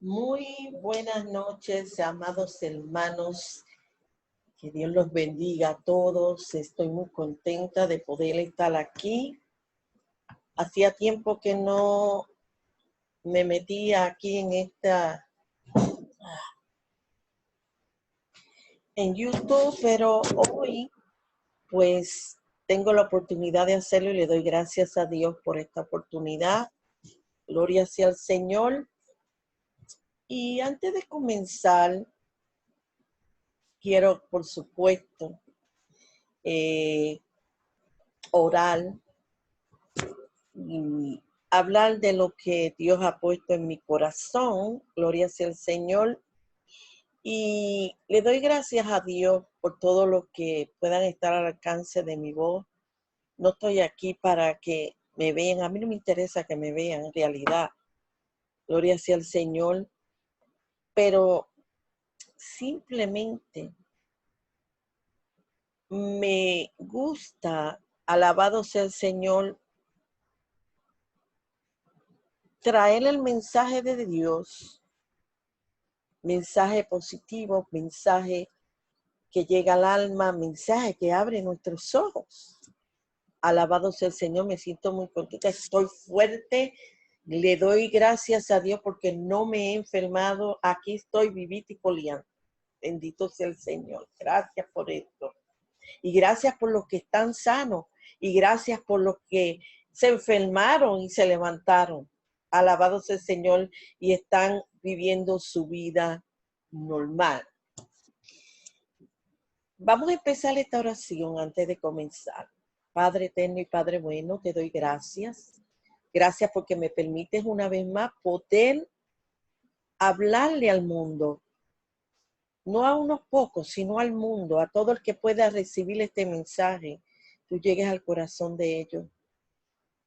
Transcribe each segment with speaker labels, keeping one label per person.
Speaker 1: Muy buenas noches, amados hermanos. Que Dios los bendiga a todos. Estoy muy contenta de poder estar aquí. Hacía tiempo que no me metía aquí en YouTube, pero hoy pues tengo la oportunidad de hacerlo y le doy gracias a Dios por esta oportunidad. Gloria sea al Señor. Y antes de comenzar, quiero, por supuesto, orar y hablar de lo que Dios ha puesto en mi corazón. Gloria sea al Señor. Y le doy gracias a Dios por todo lo que puedan estar al alcance de mi voz. No estoy aquí para que me vean. A mí no me interesa que me vean en realidad. Gloria sea al Señor. Pero simplemente me gusta, alabado sea el Señor, traer el mensaje de Dios, mensaje positivo, mensaje que llega al alma, mensaje que abre nuestros ojos. Alabado sea el Señor, me siento muy contenta, estoy fuerte, le doy gracias a Dios porque no me he enfermado, aquí estoy vivita y coleando. Bendito sea el Señor, gracias por esto. Y gracias por los que están sanos, y gracias por los que se enfermaron y se levantaron. Alabado sea el Señor y están viviendo su vida normal. Vamos a empezar esta oración antes de comenzar. Padre eterno y Padre bueno, te doy gracias. Gracias porque me permites una vez más poder hablarle al mundo. No a unos pocos, sino al mundo, a todo el que pueda recibir este mensaje. Tú llegues al corazón de ellos,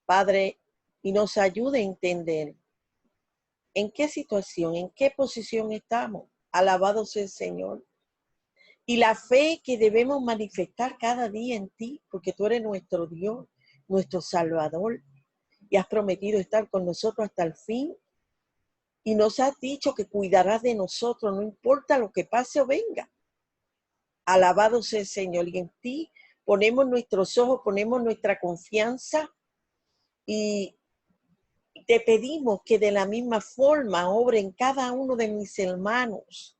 Speaker 1: Padre, y nos ayude a entender en qué situación, en qué posición estamos. Alabado sea el Señor. Y la fe que debemos manifestar cada día en ti, porque tú eres nuestro Dios, nuestro Salvador, y has prometido estar con nosotros hasta el fin. Y nos has dicho que cuidarás de nosotros, no importa lo que pase o venga. Alabado sea el Señor. Y en ti ponemos nuestros ojos, ponemos nuestra confianza y te pedimos que de la misma forma obre en cada uno de mis hermanos.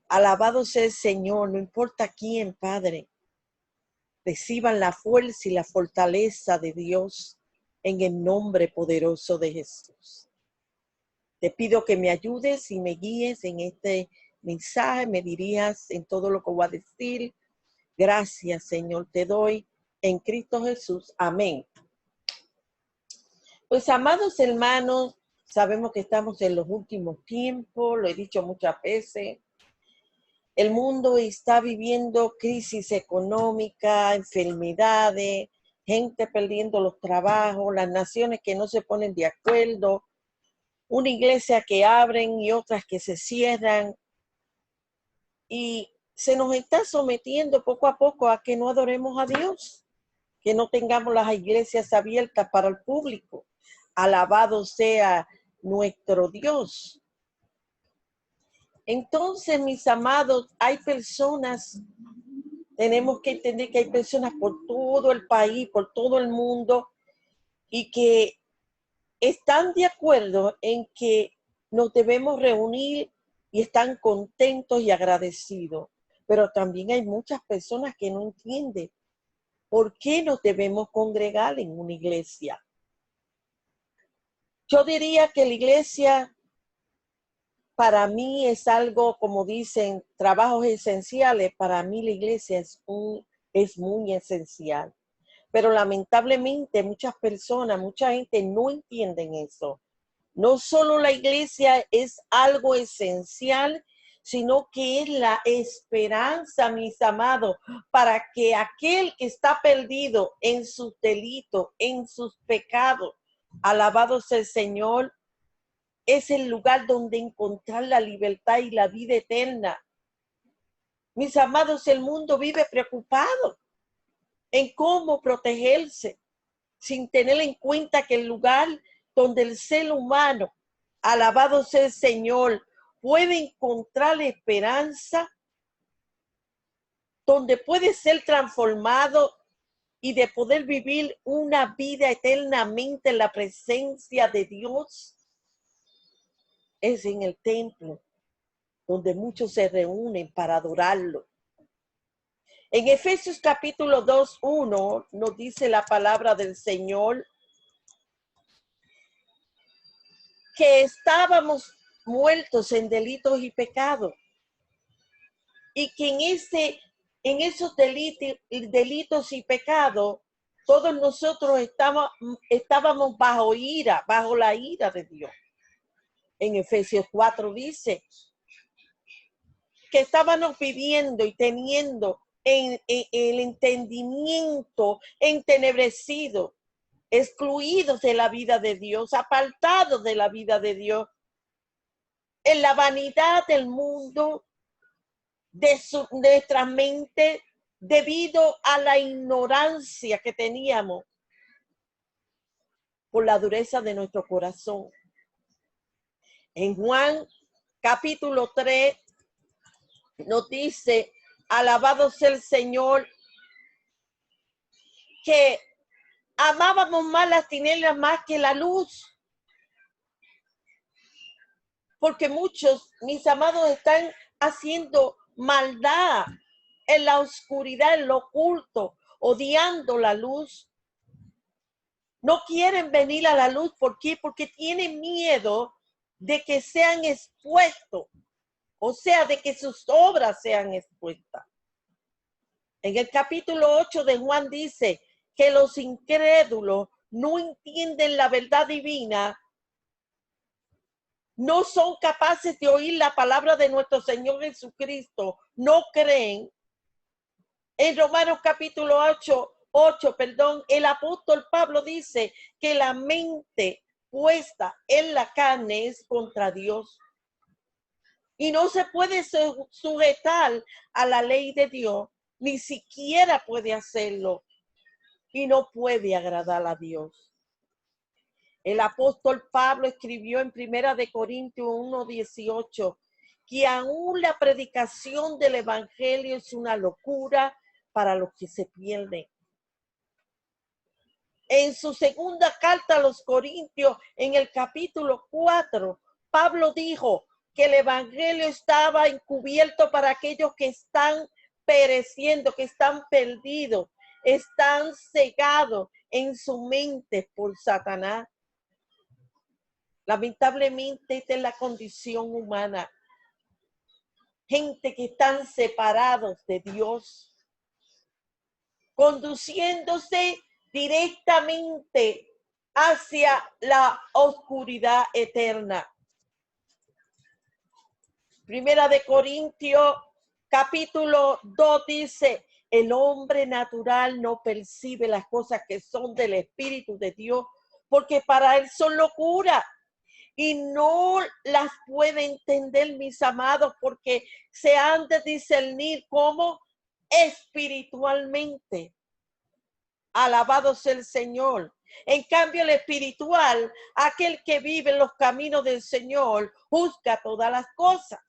Speaker 1: Alabado sea el Señor, no importa quién, Padre. Reciban la fuerza y la fortaleza de Dios en el nombre poderoso de Jesús. Te pido que me ayudes y me guíes en este mensaje, me dirijas en todo lo que voy a decir. Gracias, Señor, te doy en Cristo Jesús. Amén. Pues, amados hermanos, sabemos que estamos en los últimos tiempos, lo he dicho muchas veces. El mundo está viviendo crisis económica, enfermedades, gente perdiendo los trabajos, las naciones que no se ponen de acuerdo, una iglesia que abren y otras que se cierran. Y se nos está sometiendo poco a poco a que no adoremos a Dios, que no tengamos las iglesias abiertas para el público. Alabado sea nuestro Dios. Entonces, mis amados, hay personas, tenemos que entender que hay personas por todo el país, por todo el mundo, y que están de acuerdo en que nos debemos reunir y están contentos y agradecidos. Pero también hay muchas personas que no entienden por qué nos debemos congregar en una iglesia. Yo diría que la iglesia para mí es algo, como dicen, trabajos esenciales. Para mí la iglesia es muy esencial. Pero lamentablemente muchas personas, mucha gente no entienden eso. No solo la iglesia es algo esencial, sino que es la esperanza, mis amados, para que aquel que está perdido en sus delitos, en sus pecados, alabado sea el Señor, es el lugar donde encontrar la libertad y la vida eterna. Mis amados, el mundo vive preocupado en cómo protegerse, sin tener en cuenta que el lugar donde el ser humano alabado sea el Señor, puede encontrar esperanza, donde puede ser transformado y de poder vivir una vida eternamente en la presencia de Dios, es en el templo, donde muchos se reúnen para adorarlo. En Efesios capítulo 2:1 nos dice la palabra del Señor que estábamos muertos en delitos y pecados, y que en esos delitos y pecados, todos nosotros estábamos bajo la ira de Dios. En Efesios 4 dice que estábamos viviendo y teniendo el entendimiento entenebrecido, excluidos de la vida de Dios, apartados de la vida de Dios, en la vanidad del mundo, de nuestra mente, debido a la ignorancia que teníamos por la dureza de nuestro corazón. En Juan capítulo 3 nos dice, alabado sea el Señor, que amábamos más las tinieblas más que la luz. Porque muchos, mis amados, están haciendo maldad en la oscuridad, en lo oculto, odiando la luz. No quieren venir a la luz. ¿Por qué? Porque tienen miedo de que sean expuestos. O sea, de que sus obras sean expuestas. En el capítulo 8 de Juan dice que los incrédulos no entienden la verdad divina, no son capaces de oír la palabra de nuestro Señor Jesucristo, no creen. En Romanos capítulo 8, el apóstol Pablo dice que la mente puesta en la carne es contra Dios. Y no se puede sujetar a la ley de Dios, ni siquiera puede hacerlo. Y no puede agradar a Dios. El apóstol Pablo escribió en 1 Corintios 1:18 que aún la predicación del evangelio es una locura para los que se pierden. En su segunda carta a los Corintios, en el capítulo 4, Pablo dijo que el evangelio estaba encubierto para aquellos que están pereciendo, que están perdidos, están cegados en su mente por Satanás. Lamentablemente, esta es la condición humana. Gente que están separados de Dios, conduciéndose directamente hacia la oscuridad eterna. 1 Corintios capítulo 2 dice, el hombre natural no percibe las cosas que son del Espíritu de Dios, porque para él son locura. Y no las puede entender, mis amados, porque se han de discernir como espiritualmente. Alabado sea el Señor. En cambio, el espiritual, aquel que vive en los caminos del Señor, juzga todas las cosas.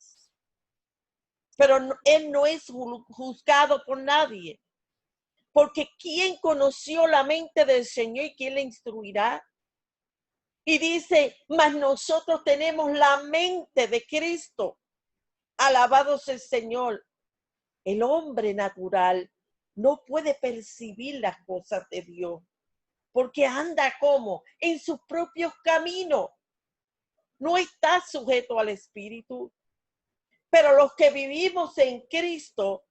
Speaker 1: Pero él no es juzgado por nadie. Porque ¿quién conoció la mente del Señor y quién le instruirá? Y dice, mas nosotros tenemos la mente de Cristo. Alabado sea el Señor. El hombre natural no puede percibir las cosas de Dios, porque anda como en sus propios caminos. No está sujeto al Espíritu. Pero los que vivimos en Cristo,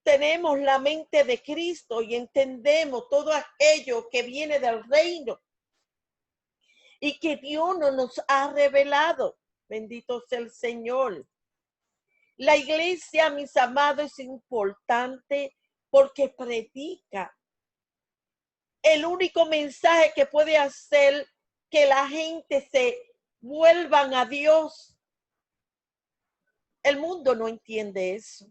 Speaker 1: tenemos la mente de Cristo y entendemos todo aquello que viene del reino. Y que Dios no nos ha revelado. Bendito sea el Señor. La iglesia, mis amados, es importante porque predica. El único mensaje que puede hacer que la gente se vuelvan a Dios. El mundo no entiende eso.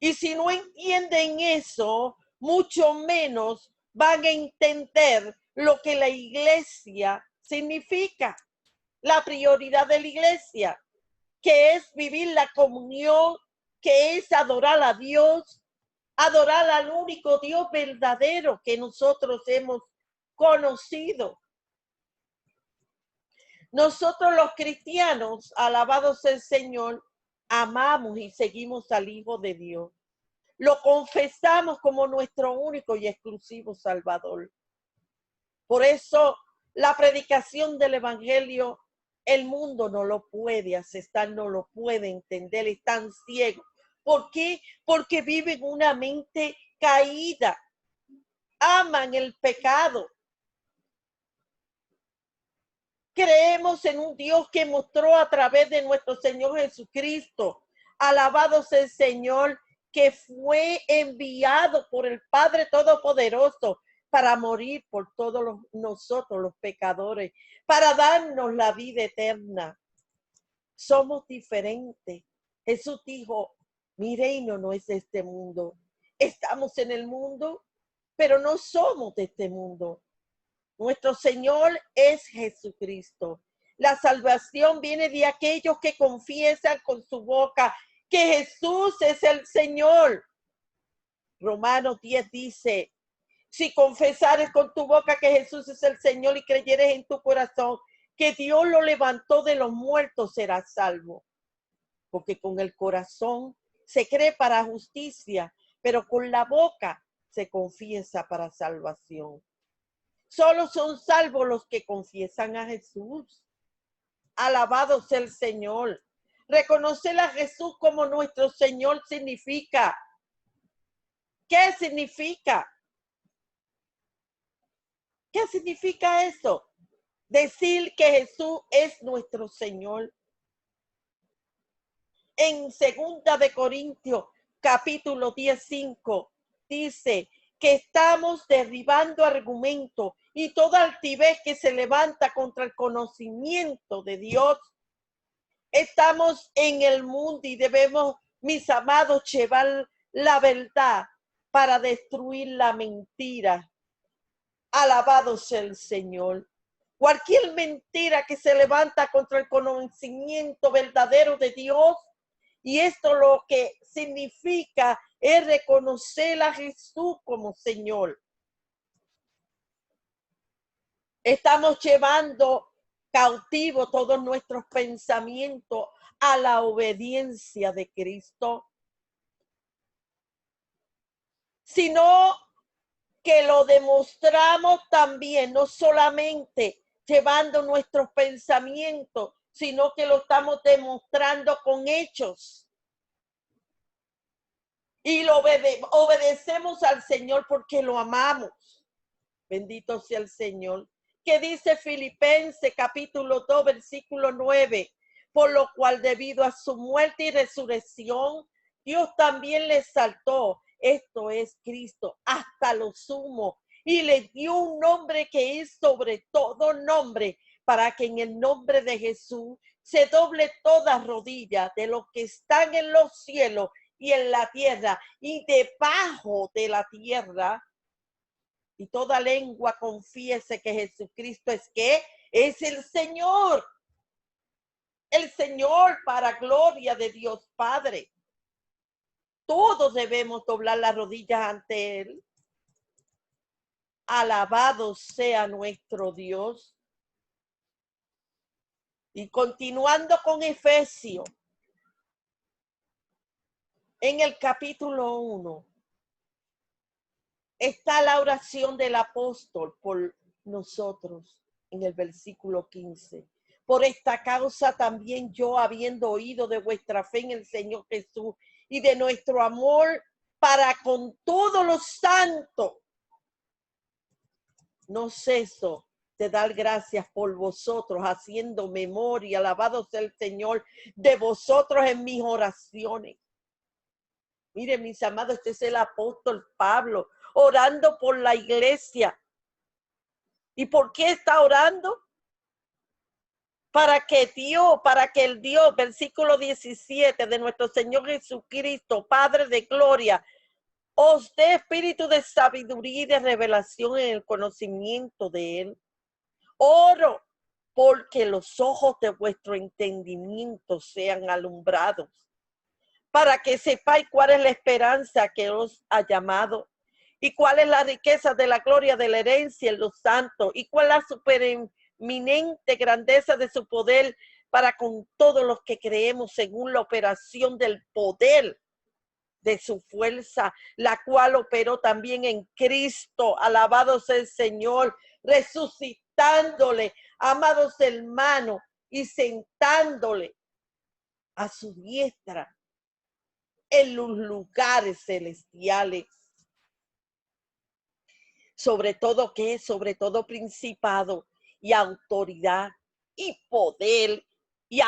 Speaker 1: Y si no entienden eso, mucho menos van a entender lo que la iglesia significa. la prioridad de la iglesia, que es vivir la comunión, que es adorar a Dios, adorar al único Dios verdadero que nosotros hemos conocido. Nosotros los cristianos, alabados el Señor, amamos y seguimos al Hijo de Dios. Lo confesamos como nuestro único y exclusivo Salvador. Por eso la predicación del Evangelio, el mundo no lo puede aceptar, no lo puede entender, están ciegos. ¿Por qué? Porque viven una mente caída, aman el pecado. Creemos en un Dios que mostró a través de nuestro Señor Jesucristo, alabado sea el Señor, que fue enviado por el Padre Todopoderoso para morir por todos nosotros los pecadores, para darnos la vida eterna. Somos diferentes. Jesús dijo, mi reino no es de este mundo. Estamos en el mundo, pero no somos de este mundo. Nuestro Señor es Jesucristo. La salvación viene de aquellos que confiesan con su boca que Jesús es el Señor. Romanos 10 dice, si confesares con tu boca que Jesús es el Señor y creyeres en tu corazón que Dios lo levantó de los muertos, serás salvo. Porque con el corazón se cree para justicia, pero con la boca se confiesa para salvación. Solo son salvos los que confiesan a Jesús. Alabado sea el Señor. Reconocer a Jesús como nuestro Señor significa. ¿Qué significa? ¿Qué significa eso? Decir que Jesús es nuestro Señor. En 2 de Corintios, capítulo 10:5, dice que estamos derribando argumentos y toda altivez que se levanta contra el conocimiento de Dios. Estamos en el mundo y debemos, mis amados, llevar la verdad para destruir la mentira. Alabado sea el Señor. Cualquier mentira que se levanta contra el conocimiento verdadero de Dios, y esto lo que significa es reconocer a Jesús como Señor. Estamos llevando cautivo todos nuestros pensamientos a la obediencia de Cristo, sino que lo demostramos también, no solamente llevando nuestros pensamientos, sino que lo estamos demostrando con hechos. Y lo obedecemos al Señor porque lo amamos. Bendito sea el Señor. Que dice Filipenses capítulo 2, versículo 9. Por lo cual, debido a su muerte y resurrección, Dios también le exaltó, esto es Cristo, hasta lo sumo, y le dio un nombre que es sobre todo nombre, para que en el nombre de Jesús se doble toda rodilla de los que están en los cielos y en la tierra y debajo de la tierra, y toda lengua confiese que Jesucristo es ¿qué? Es el Señor. El Señor, para gloria de Dios Padre. Todos debemos doblar las rodillas ante Él. Alabado sea nuestro Dios. Y continuando con Efesios, en el capítulo 1, está la oración del apóstol por nosotros, en el versículo 15. Por esta causa también yo, habiendo oído de vuestra fe en el Señor Jesús y de nuestro amor para con todos los santos, no ceso de dar gracias por vosotros, haciendo memoria, alabado sea el Señor, de vosotros en mis oraciones. Miren, mis amados, este es el apóstol Pablo, orando por la iglesia. ¿Y por qué está orando? Para que el Dios, versículo 17 de nuestro Señor Jesucristo, Padre de gloria, os dé espíritu de sabiduría y de revelación en el conocimiento de Él. Oro porque los ojos de vuestro entendimiento sean alumbrados, para que sepáis cuál es la esperanza que os ha llamado, y cuál es la riqueza de la gloria de la herencia en los santos, y cuál es la supereminente grandeza de su poder para con todos los que creemos según la operación del poder de su fuerza, la cual operó también en Cristo. Alabado sea el Señor, resucitándole, amados hermanos, y sentándole a su diestra en los lugares celestiales. Sobre todo, ¿qué? Sobre todo principado y autoridad y poder. Y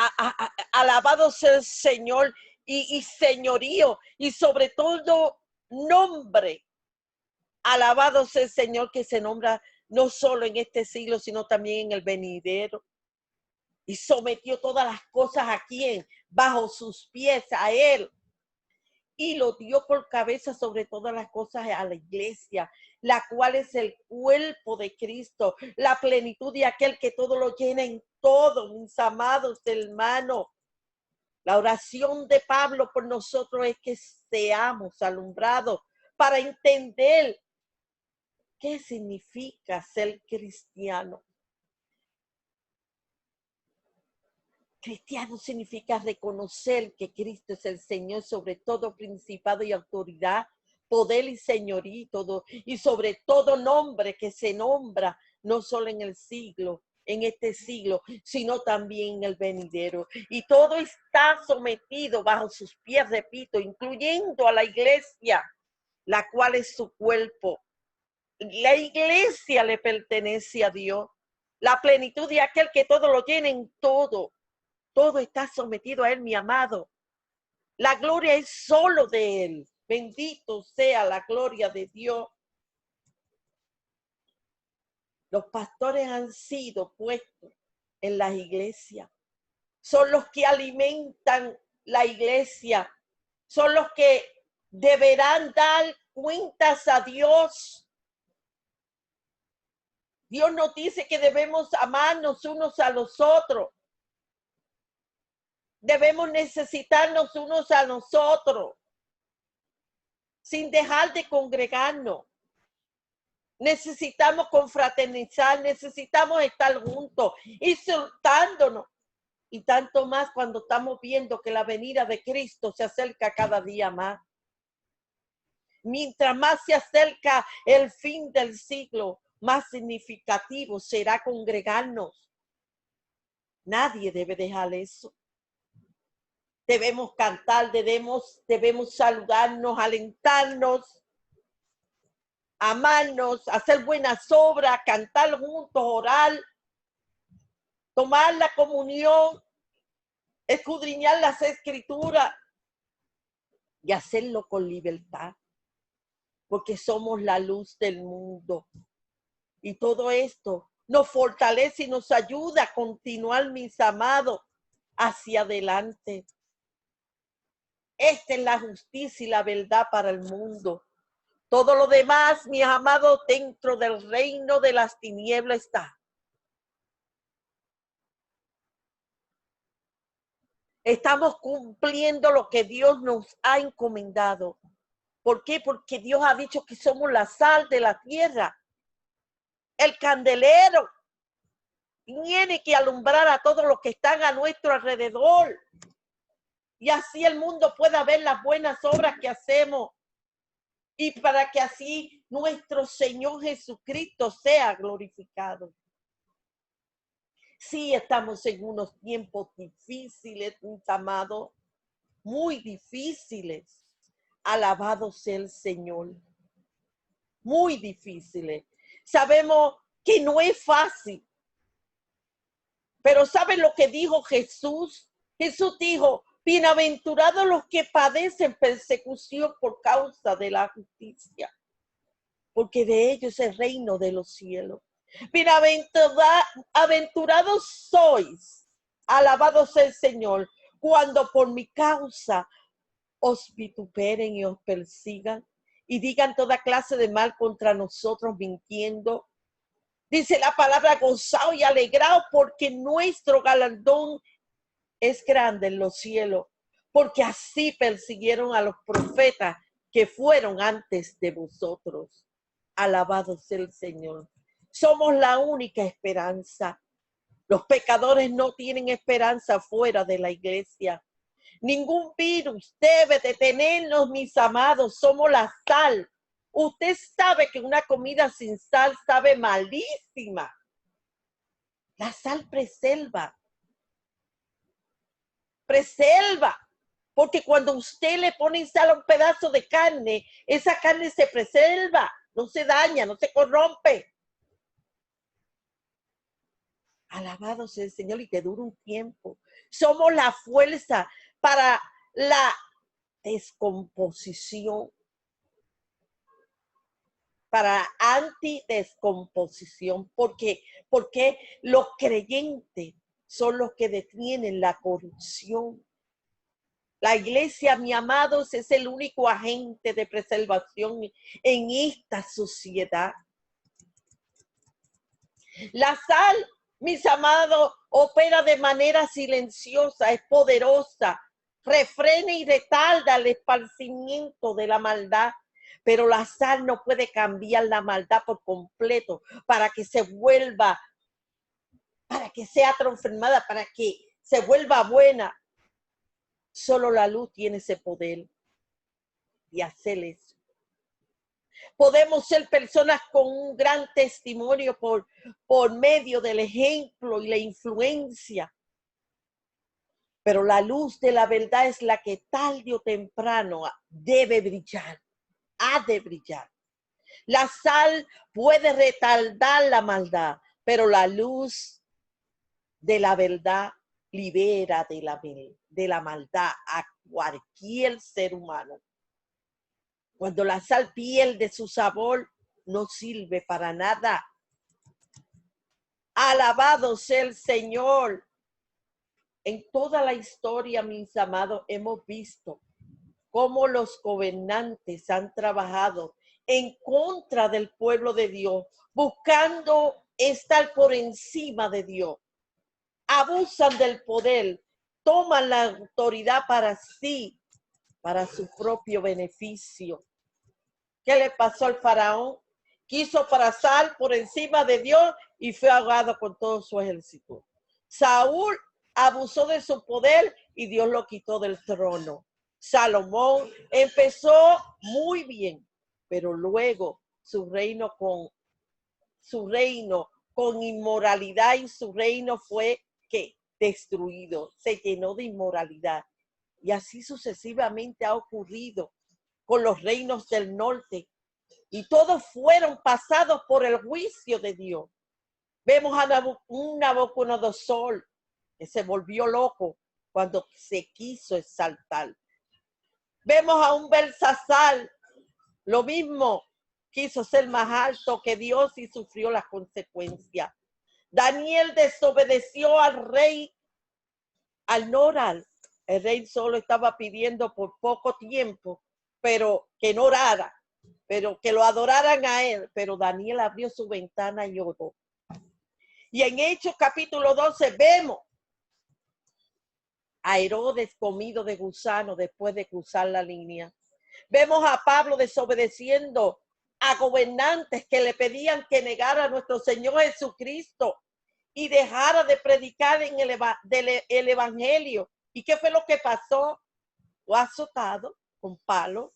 Speaker 1: alabado sea el Señor y señorío. Y sobre todo nombre. Alabado sea el Señor que se nombra no solo en este siglo, sino también en el venidero. Y sometió todas las cosas aquí bajo sus pies a Él. Y lo dio por cabeza sobre todas las cosas a la iglesia, la cual es el cuerpo de Cristo, la plenitud de aquel que todo lo llena en todo, mis amados hermanos. La oración de Pablo por nosotros es que seamos alumbrados para entender qué significa ser cristiano. Cristiano significa reconocer que Cristo es el Señor sobre todo principado y autoridad, poder y señoría y sobre todo nombre que se nombra no solo en el siglo, en este siglo, sino también en el venidero. Y todo está sometido bajo sus pies, repito, incluyendo a la iglesia, la cual es su cuerpo. La iglesia le pertenece a Dios, la plenitud de aquel que todo lo llena en todo. Todo está sometido a Él, mi amado. La gloria es solo de Él. Bendito sea la gloria de Dios. Los pastores han sido puestos en las iglesias. Son los que alimentan la iglesia. Son los que deberán dar cuentas a Dios. Dios nos dice que debemos amarnos unos a los otros. Debemos necesitarnos unos a nosotros, sin dejar de congregarnos. Necesitamos confraternizar, necesitamos estar juntos, insultándonos. Y tanto más cuando estamos viendo que la venida de Cristo se acerca cada día más. Mientras más se acerca el fin del siglo, más significativo será congregarnos. Nadie debe dejar eso. Debemos cantar, debemos saludarnos, alentarnos, amarnos, hacer buenas obras, cantar juntos, orar, tomar la comunión, escudriñar las escrituras y hacerlo con libertad, porque somos la luz del mundo. Y todo esto nos fortalece y nos ayuda a continuar, mis amados, hacia adelante. Esta es la justicia y la verdad para el mundo. Todo lo demás, mis amados, dentro del reino de las tinieblas está. Estamos cumpliendo lo que Dios nos ha encomendado. ¿Por qué? Porque Dios ha dicho que somos la sal de la tierra. El candelero tiene que alumbrar a todos los que están a nuestro alrededor. Y así el mundo pueda ver las buenas obras que hacemos. Y para que así nuestro Señor Jesucristo sea glorificado. Sí, estamos en unos tiempos difíciles, mis amados, muy difíciles. Alabado sea el Señor. Muy difíciles. Sabemos que no es fácil. Pero ¿saben lo que dijo Jesús? Jesús dijo, bienaventurados los que padecen persecución por causa de la justicia, porque de ellos es el reino de los cielos. Bienaventurados sois, alabado sea el Señor, cuando por mi causa os vituperen y os persigan y digan toda clase de mal contra nosotros mintiendo. Dice la palabra gozado y alegrado porque nuestro galardón es grande en los cielos, porque así persiguieron a los profetas que fueron antes de vosotros. Alabado sea el Señor. Somos la única esperanza. Los pecadores no tienen esperanza fuera de la iglesia. Ningún virus debe detenernos, mis amados. Somos la sal. Usted sabe que una comida sin sal sabe malísima. La sal preserva. Porque cuando usted le pone sal a un pedazo de carne, esa carne se preserva, no se daña, no se corrompe. Alabado sea el Señor y que dure un tiempo. Somos la fuerza para la descomposición, para antidescomposición, porque los creyentes son los que detienen la corrupción. La iglesia, mi amados, es el único agente de preservación en esta sociedad. La sal, mis amados, opera de manera silenciosa, es poderosa, refrena y retarda el esparcimiento de la maldad. Pero la sal no puede cambiar la maldad por completo para que se vuelva, para que sea transformada, para que se vuelva buena. Solo la luz tiene ese poder de hacer eso. Podemos ser personas con un gran testimonio por medio del ejemplo y la influencia. Pero la luz de la verdad es la que tarde o temprano debe brillar, ha de brillar. La sal puede retardar la maldad, pero la luz de la verdad libera de la maldad a cualquier ser humano. Cuando la sal pierde su sabor, no sirve para nada. Alabado sea el Señor. En toda la historia, mis amados, hemos visto cómo los gobernantes han trabajado en contra del pueblo de Dios, buscando estar por encima de Dios. Abusan del poder, toman la autoridad para sí, para su propio beneficio. ¿Qué le pasó al faraón? Quiso pasar por encima de Dios y fue ahogado con todo su ejército. Saúl abusó de su poder y Dios lo quitó del trono. Salomón empezó muy bien, pero luego su reino con inmoralidad y su reino fue destruido, se llenó de inmoralidad. Y así sucesivamente ha ocurrido con los reinos del norte. Y todos fueron pasados por el juicio de Dios. Vemos a un Nabucodonosor que se volvió loco cuando se quiso exaltar. Vemos a un Belsasar, lo mismo, quiso ser más alto que Dios y sufrió las consecuencias. Daniel desobedeció al rey al no orar. El rey solo estaba pidiendo por poco tiempo, pero que no orara, pero que lo adoraran a él. Pero Daniel abrió su ventana y oró. Y en Hechos capítulo 12 vemos a Herodes comido de gusano después de cruzar la línea. Vemos a Pablo desobedeciendo a gobernantes que le pedían que negara a nuestro Señor Jesucristo y dejara de predicar en el evangelio. ¿Y qué fue lo que pasó? Fue azotado con palos,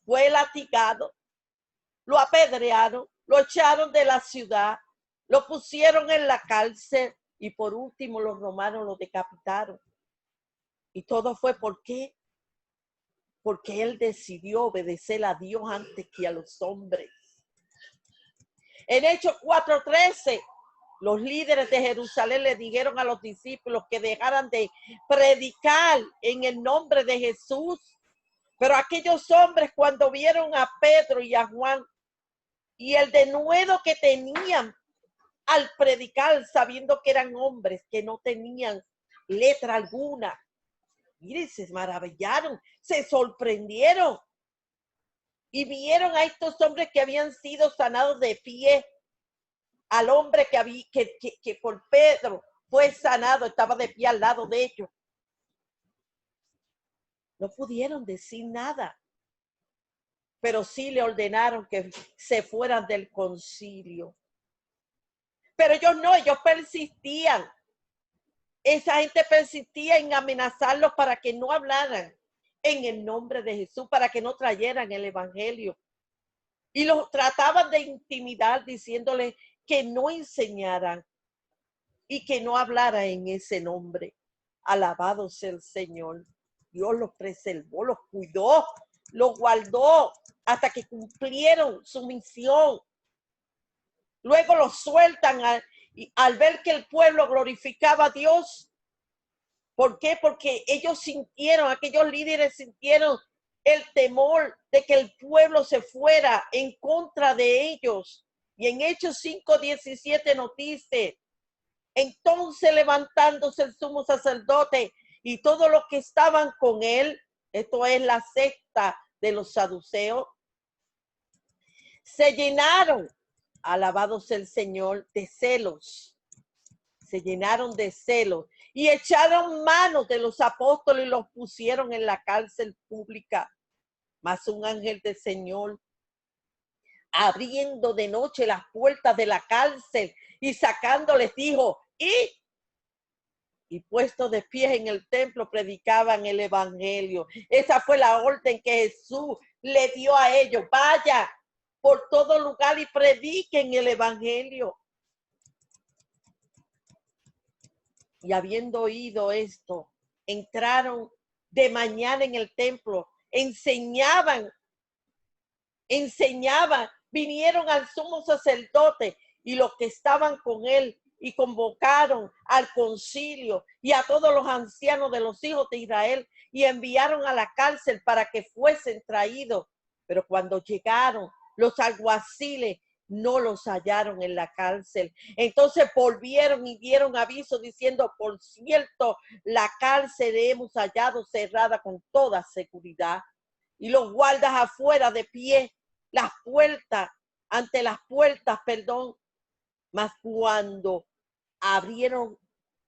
Speaker 1: fue latigado, lo apedrearon, lo echaron de la ciudad, lo pusieron en la cárcel y por último los romanos lo decapitaron. Y todo fue ¿por qué? Porque él decidió obedecer a Dios antes que a los hombres. En Hechos 4:13, los líderes de Jerusalén le dijeron a los discípulos que dejaran de predicar en el nombre de Jesús. Pero aquellos hombres, cuando vieron a Pedro y a Juan y el denuedo que tenían al predicar, sabiendo que eran hombres que no tenían letra alguna, miren, se maravillaron, se sorprendieron y vieron a estos hombres que habían sido sanados de pie al hombre que por Pedro fue sanado, estaba de pie al lado de ellos. No pudieron decir nada, pero sí le ordenaron que se fueran del concilio. Pero ellos no, ellos persistían. Esa gente persistía en amenazarlos para que no hablaran en el nombre de Jesús, para que no trajeran el evangelio. Y los trataban de intimidar diciéndoles que no enseñaran y que no hablara en ese nombre. Alabado sea el Señor. Dios los preservó, los cuidó, los guardó hasta que cumplieron su misión. Luego los sueltan al ver que el pueblo glorificaba a Dios. ¿Por qué? Porque ellos sintieron, aquellos líderes sintieron el temor de que el pueblo se fuera en contra de ellos. Y en Hechos 5:17 nos dice: entonces levantándose el sumo sacerdote y todos los que estaban con él, esto es la secta de los saduceos, se llenaron, alabado sea el Señor, de celos. Se llenaron de celos y echaron manos de los apóstoles y los pusieron en la cárcel pública. Mas un ángel del Señor, abriendo de noche las puertas de la cárcel y sacándoles, dijo: y puestos de pie en el templo predicaban el evangelio. Esa fue la orden que Jesús le dio a ellos: vaya por todo lugar y prediquen el evangelio. Y habiendo oído esto, entraron de mañana en el templo, enseñaban, vinieron al sumo sacerdote y los que estaban con él, y convocaron al concilio y a todos los ancianos de los hijos de Israel, y enviaron a la cárcel para que fuesen traídos. Pero cuando llegaron los alguaciles, no los hallaron en la cárcel. Entonces volvieron y dieron aviso diciendo: por cierto, la cárcel hemos hallado cerrada con toda seguridad, y los guardas afuera de pie, ante las puertas, mas cuando abrieron,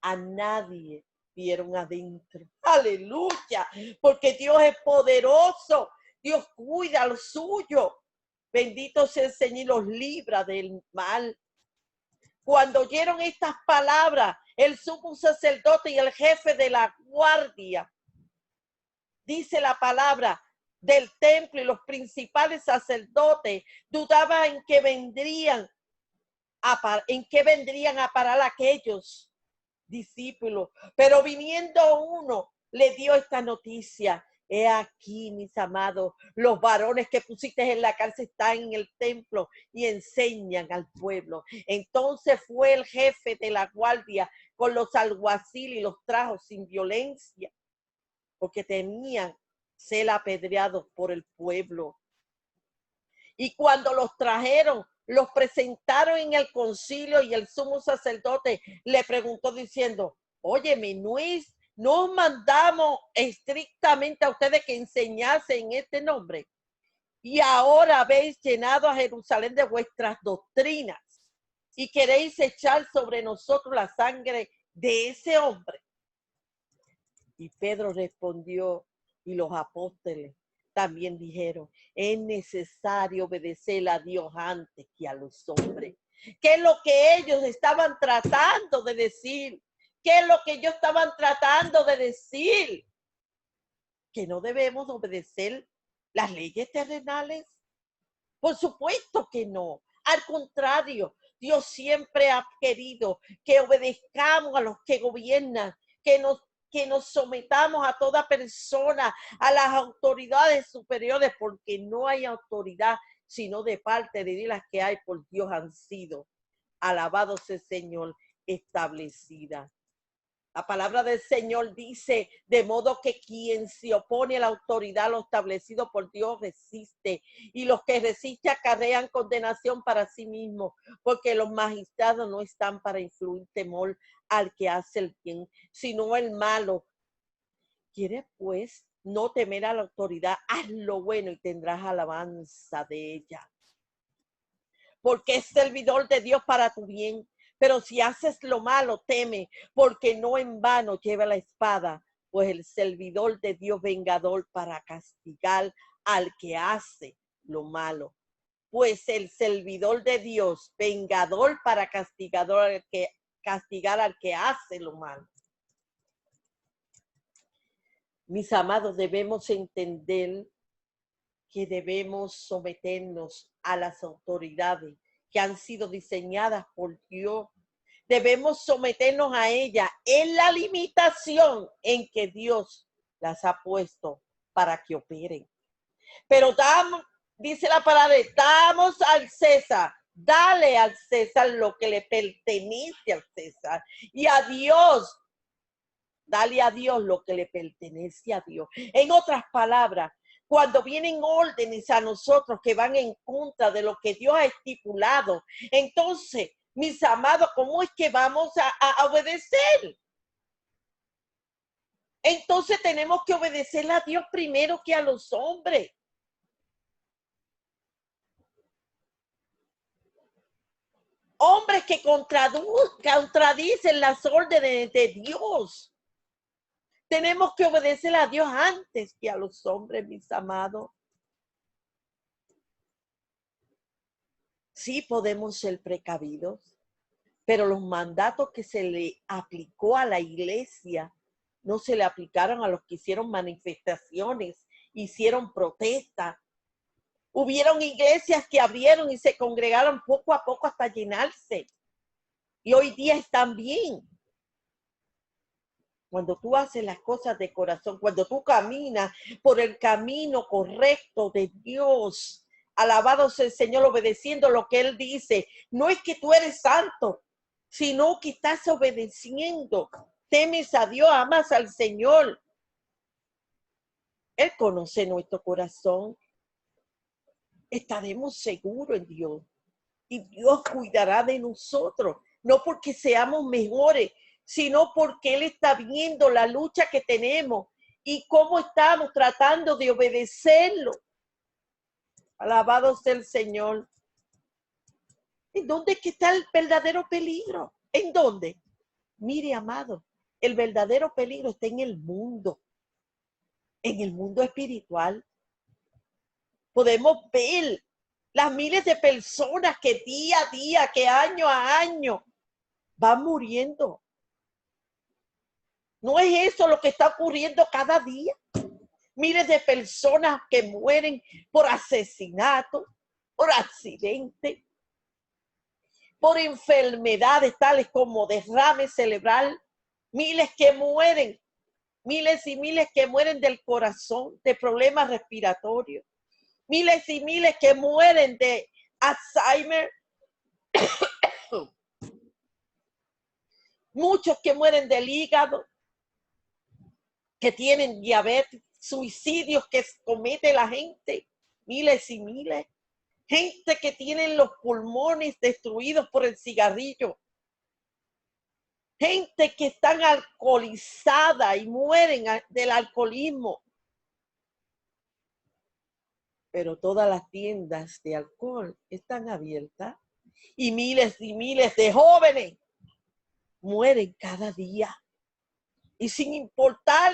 Speaker 1: a nadie vieron adentro. Aleluya, porque Dios es poderoso, Dios cuida lo suyo. Bendito sea el Señor y los libra del mal. Cuando oyeron estas palabras, el sumo sacerdote y el jefe de la guardia, dice la palabra, del templo, y los principales sacerdotes dudaban en qué vendrían a parar aquellos discípulos. Pero viniendo uno, le dio esta noticia: he aquí, mis amados, los varones que pusiste en la cárcel están en el templo y enseñan al pueblo. Entonces fue el jefe de la guardia con los alguaciles y los trajo sin violencia, porque temían ser apedreados por el pueblo. Y cuando los trajeron, los presentaron en el concilio, y el sumo sacerdote le preguntó diciendo: óyeme, no mandamos estrictamente a ustedes que enseñasen este nombre, y ahora habéis llenado a Jerusalén de vuestras doctrinas y queréis echar sobre nosotros la sangre de ese hombre. Y Pedro respondió, y los apóstoles también dijeron: es necesario obedecer a Dios antes que a los hombres. ¿Qué es lo que ellos estaban tratando de decir? ¿Qué es lo que ellos estaban tratando de decir? ¿Que no debemos obedecer las leyes terrenales? Por supuesto que no. Al contrario, Dios siempre ha querido que obedezcamos a los que gobiernan, que nos sometamos a toda persona, a las autoridades superiores, porque no hay autoridad sino de parte de Dios. Las que hay por Dios han sido, alabado sea el Señor, establecida. La palabra del Señor dice: de modo que quien se opone a la autoridad, lo establecido por Dios, resiste, y los que resisten acarrean condenación para sí mismos, porque los magistrados no están para influir temor al que hace el bien, sino el malo. ¿Quieres pues no temer a la autoridad? Haz lo bueno y tendrás alabanza de ella. porque es servidor de Dios para tu bien. Pero si haces lo malo, teme, porque no en vano lleva la espada, pues el servidor de Dios vengador para castigar al que hace lo malo. Pues el servidor de Dios, vengador para castigar al que hace lo malo. Mis amados, debemos entender que debemos someternos a las autoridades que han sido diseñadas por Dios. Debemos someternos a ellas en la limitación en que Dios las ha puesto para que operen. Pero dice la palabra, damos al César, dale al César lo que le pertenece al César. Y a Dios, dale a Dios lo que le pertenece a Dios. En otras palabras, cuando vienen órdenes a nosotros que van en contra de lo que Dios ha estipulado, entonces, mis amados, ¿cómo es que vamos a obedecer? Entonces tenemos que obedecer a Dios primero que a los hombres. Hombres que contradicen las órdenes de Dios. Tenemos que obedecer a Dios antes que a los hombres, mis amados. Sí podemos ser precavidos, pero los mandatos que se le aplicó a la iglesia no se le aplicaron a los que hicieron manifestaciones, hicieron protestas. Hubieron iglesias que abrieron y se congregaron poco a poco hasta llenarse. Y hoy día están bien. Cuando tú haces las cosas de corazón, cuando tú caminas por el camino correcto de Dios, alabado sea el Señor, obedeciendo lo que Él dice. No es que tú eres santo, sino que estás obedeciendo. Temes a Dios, amas al Señor. Él conoce nuestro corazón. Estaremos seguros en Dios. Y Dios cuidará de nosotros. No porque seamos mejores, sino porque Él está viendo la lucha que tenemos y cómo estamos tratando de obedecerlo. Alabado sea el Señor. ¿En dónde está el verdadero peligro? ¿En dónde? Mire, amado, el verdadero peligro está en el mundo espiritual. Podemos ver las miles de personas que día a día, que año a año van muriendo. ¿No es eso lo que está ocurriendo cada día? Miles de personas que mueren por asesinato, por accidente, por enfermedades tales como derrame cerebral, miles que mueren, miles y miles que mueren del corazón, de problemas respiratorios, miles y miles que mueren de Alzheimer, muchos que mueren del hígado, que tienen diabetes, suicidios que comete la gente, miles y miles. Gente que tiene los pulmones destruidos por el cigarrillo. Gente que están alcoholizada y mueren del alcoholismo. Pero todas las tiendas de alcohol están abiertas y miles de jóvenes mueren cada día. Y sin importar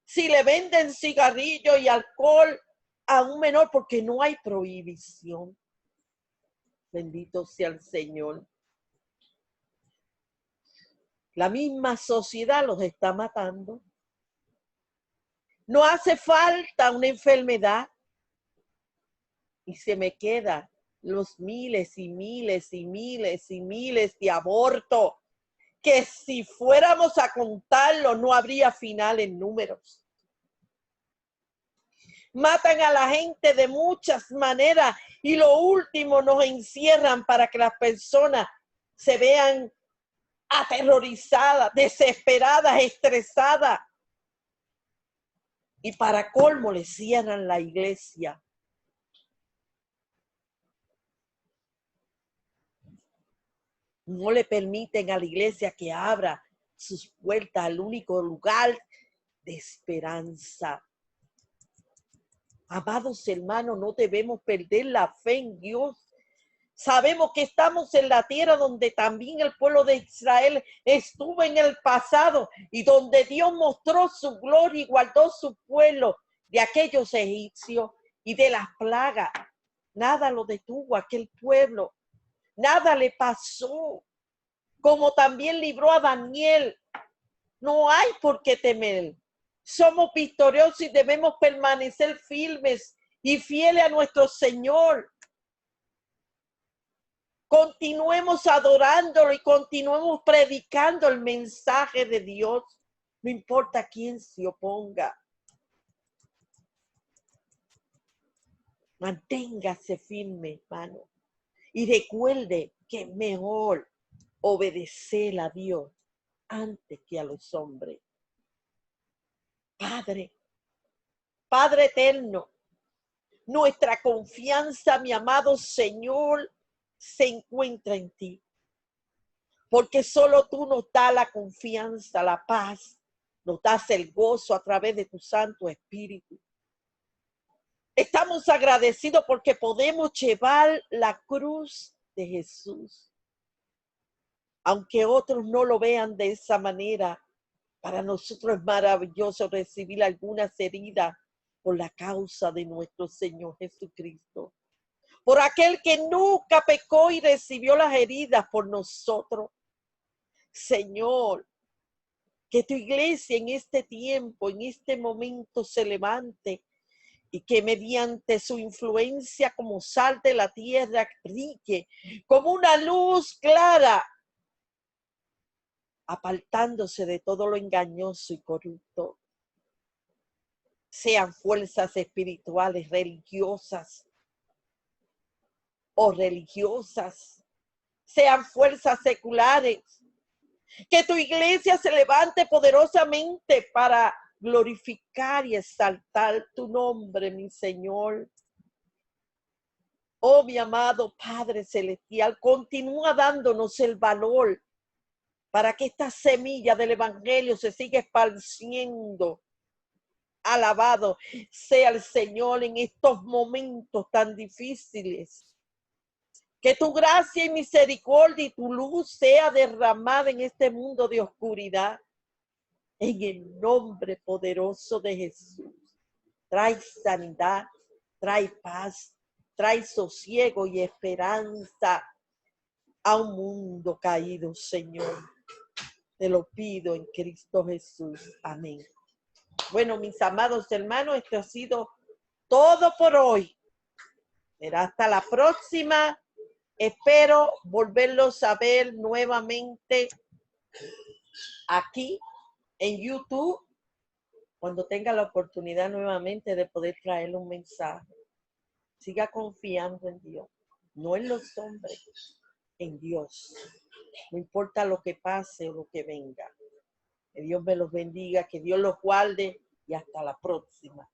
Speaker 1: si le venden cigarrillo y alcohol a un menor, porque no hay prohibición. Bendito sea el Señor. La misma sociedad los está matando. No hace falta una enfermedad. Y se me quedan los miles y miles y miles y miles de abortos, que si fuéramos a contarlo no habría final en números. Matan a la gente de muchas maneras y lo último nos encierran para que las personas se vean aterrorizadas, desesperadas, estresadas. Y para colmo le cierran la iglesia. No le permiten a la iglesia que abra sus puertas al único lugar de esperanza. Amados hermanos, no debemos perder la fe en Dios. Sabemos que estamos en la tierra donde también el pueblo de Israel estuvo en el pasado y donde Dios mostró su gloria y guardó su pueblo de aquellos egipcios y de las plagas. Nada lo detuvo a aquel pueblo, nada le pasó. Como también libró a Daniel. No hay por qué temer. Somos victoriosos y debemos permanecer firmes y fieles a nuestro Señor. Continuemos adorándolo y continuemos predicando el mensaje de Dios. No importa quién se oponga. Manténgase firme, hermano. Y recuerde que es mejor obedecer a Dios antes que a los hombres. Padre eterno, nuestra confianza, mi amado Señor, se encuentra en ti. Porque solo tú nos das la confianza, la paz, nos das el gozo a través de tu Santo Espíritu. Estamos agradecidos porque podemos llevar la cruz de Jesús. Aunque otros no lo vean de esa manera, para nosotros es maravilloso recibir algunas heridas por la causa de nuestro Señor Jesucristo. Por aquel que nunca pecó y recibió las heridas por nosotros. Señor, que tu iglesia en este tiempo, en este momento se levante y que mediante su influencia como sal de la tierra brille como una luz clara, apartándose de todo lo engañoso y corrupto. Sean fuerzas espirituales, religiosas o religiosas, sean fuerzas seculares, que tu iglesia se levante poderosamente para glorificar y exaltar tu nombre, mi Señor. Oh, mi amado Padre Celestial, continúa dándonos el valor para que esta semilla del Evangelio se siga esparciendo. Alabado sea el Señor en estos momentos tan difíciles. Que tu gracia y misericordia y tu luz sea derramada en este mundo de oscuridad. En el nombre poderoso de Jesús. Trae sanidad, trae paz, trae sosiego y esperanza a un mundo caído, Señor. Te lo pido en Cristo Jesús. Amén. Bueno, mis amados hermanos, esto ha sido todo por hoy. Será hasta la próxima. Espero volverlos a ver nuevamente aquí en YouTube cuando tenga la oportunidad nuevamente de poder traerle un mensaje. Siga confiando en Dios, no en los hombres, en Dios. No importa lo que pase o lo que venga. Que Dios me los bendiga, que Dios los guarde y hasta la próxima.